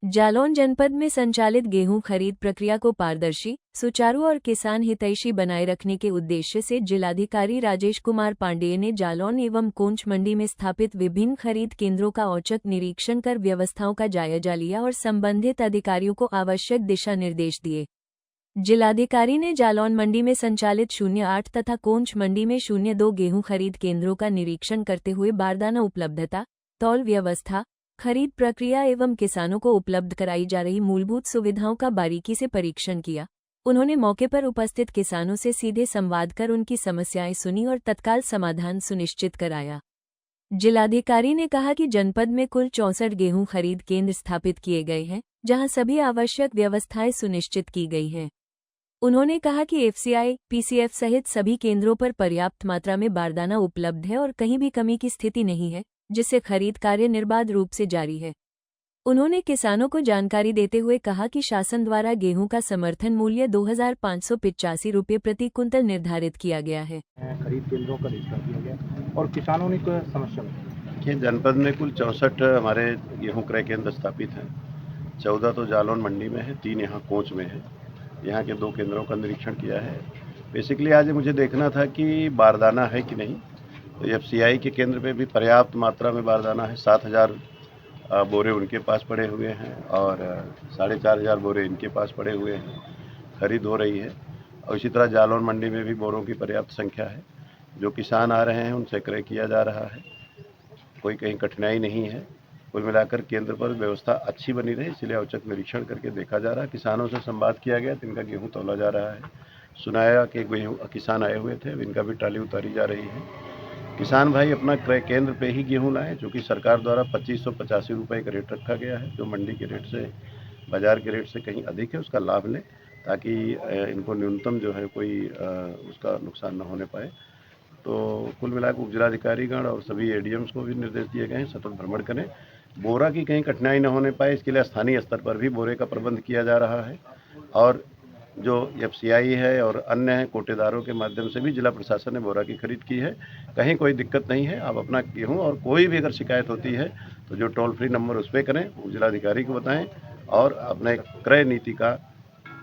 जालौन जनपद में संचालित गेहूं खरीद प्रक्रिया को पारदर्शी, सुचारू और किसान हितैषी बनाए रखने के उद्देश्य से जिलाधिकारी राजेश कुमार पांडेय ने जालौन एवं कोंच मंडी में स्थापित विभिन्न खरीद केंद्रों का औचक निरीक्षण कर व्यवस्थाओं का जायजा लिया और संबंधित अधिकारियों को आवश्यक दिशा निर्देश दिए। जिलाधिकारी ने जालौन मंडी में संचालित 08 तथा कोंच मंडी में 02 गेहूं खरीद केंद्रों का निरीक्षण करते हुए बारदाना उपलब्धता, तौल व्यवस्था, खरीद प्रक्रिया एवं किसानों को उपलब्ध कराई जा रही मूलभूत सुविधाओं का बारीकी से परीक्षण किया। उन्होंने मौके पर उपस्थित किसानों से सीधे संवाद कर उनकी समस्याएं सुनी और तत्काल समाधान सुनिश्चित कराया। जिलाधिकारी ने कहा कि जनपद में कुल 64 गेहूं खरीद केंद्र स्थापित किए गए हैं, जहां सभी आवश्यक व्यवस्थाएं सुनिश्चित की गई हैं। उन्होंने कहा कि एफसीआई, पीसीएफ सहित सभी केंद्रों पर पर्याप्त मात्रा में बारदाना उपलब्ध है और कहीं भी कमी की स्थिति नहीं है, जिससे खरीद कार्य निर्बाध रूप से जारी है। उन्होंने किसानों को जानकारी देते हुए कहा कि शासन द्वारा गेहूं का समर्थन मूल्य 2585 रुपये प्रति कुंतल निर्धारित किया गया है। खरीद केंद्रों का निरीक्षण किया गया और किसानों ने कोई समस्या नहीं। जनपद में कुल 64 हमारे गेहूं क्रय केंद्र स्थापित हैं। 14 तो जालौन मंडी में है, 3 यहाँ कोंच में है। यहाँ के 2 केंद्रों का निरीक्षण किया है। बेसिकली आज मुझे देखना था कि बारदाना है कि नहीं। तो एफसीआई के केंद्र पे भी पर्याप्त मात्रा में बारदाना है। 7000 बोरे उनके पास पड़े हुए हैं और 4500 बोरे इनके पास पड़े हुए हैं। खरीद हो रही है और इसी तरह जालौन मंडी में भी बोरों की पर्याप्त संख्या है। जो किसान आ रहे हैं उनसे क्रय किया जा रहा है। कोई कहीं कठिनाई नहीं है। कुल मिलाकर केंद्र पर व्यवस्था अच्छी बनी रही, इसलिए औचक निरीक्षण करके देखा जा रहा है। किसानों से संवाद किया गया तो इनका गेहूँ तौला जा रहा है। सुनाया कि किसान आए हुए थे, इनका भी ट्राली उतारी जा रही है। किसान भाई अपना क्रय केंद्र पे ही गेहूं लाएं, चूँकि सरकार द्वारा 2585 रुपये का रेट रखा गया है, जो मंडी के रेट से, बाज़ार के रेट से कहीं अधिक है। उसका लाभ लें ताकि इनको न्यूनतम जो है कोई उसका नुकसान न होने पाए। तो कुल मिलाकर उप जिलाधिकारीगण और सभी एडीएम्स को भी निर्देश दिए गए हैं सतत भ्रमण करें। बोरा की कहीं कठिनाई न होने पाए, इसके लिए स्थानीय स्तर पर भी बोरे का प्रबंध किया जा रहा है और जो एफसीआई है और अन्य हैं कोटेदारों के माध्यम से भी जिला प्रशासन ने बोरा की खरीद की है। कहीं कोई दिक्कत नहीं है। आप अपना गेहूँ और कोई भी अगर शिकायत होती है तो जो टोल फ्री नंबर उस पर करें, जिलाधिकारी को बताएं और अपने क्रय नीति का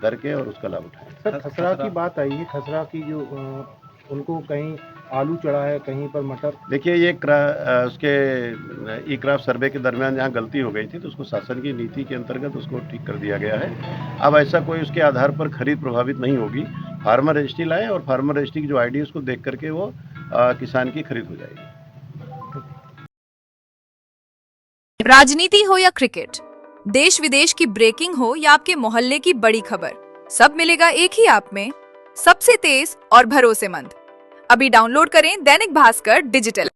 करके और उसका लाभ उठाएं। सर, खसरा की बात आई है। खसरा की जो उनको कहीं आलू चढ़ा है, कहीं पर मटर। देखिए, ये उसके ई क्राफ्ट सर्वे के दरमियान जहाँ गलती हो गई थी तो उसको शासन की नीति के अंतर्गत उसको ठीक कर दिया गया है। अब ऐसा कोई उसके आधार पर खरीद प्रभावित नहीं होगी। फार्मर रजिस्ट्री लाएं और फार्मर रजिस्ट्री की जो आईडी है उसको देख करके वो किसान की खरीद हो जाएगी। राजनीति हो या क्रिकेट, देश विदेश की ब्रेकिंग हो या आपके मोहल्ले की बड़ी खबर, सब मिलेगा एक ही ऐप में, सबसे तेज और भरोसेमंद। अभी डाउनलोड करें दैनिक भास्कर डिजिटल।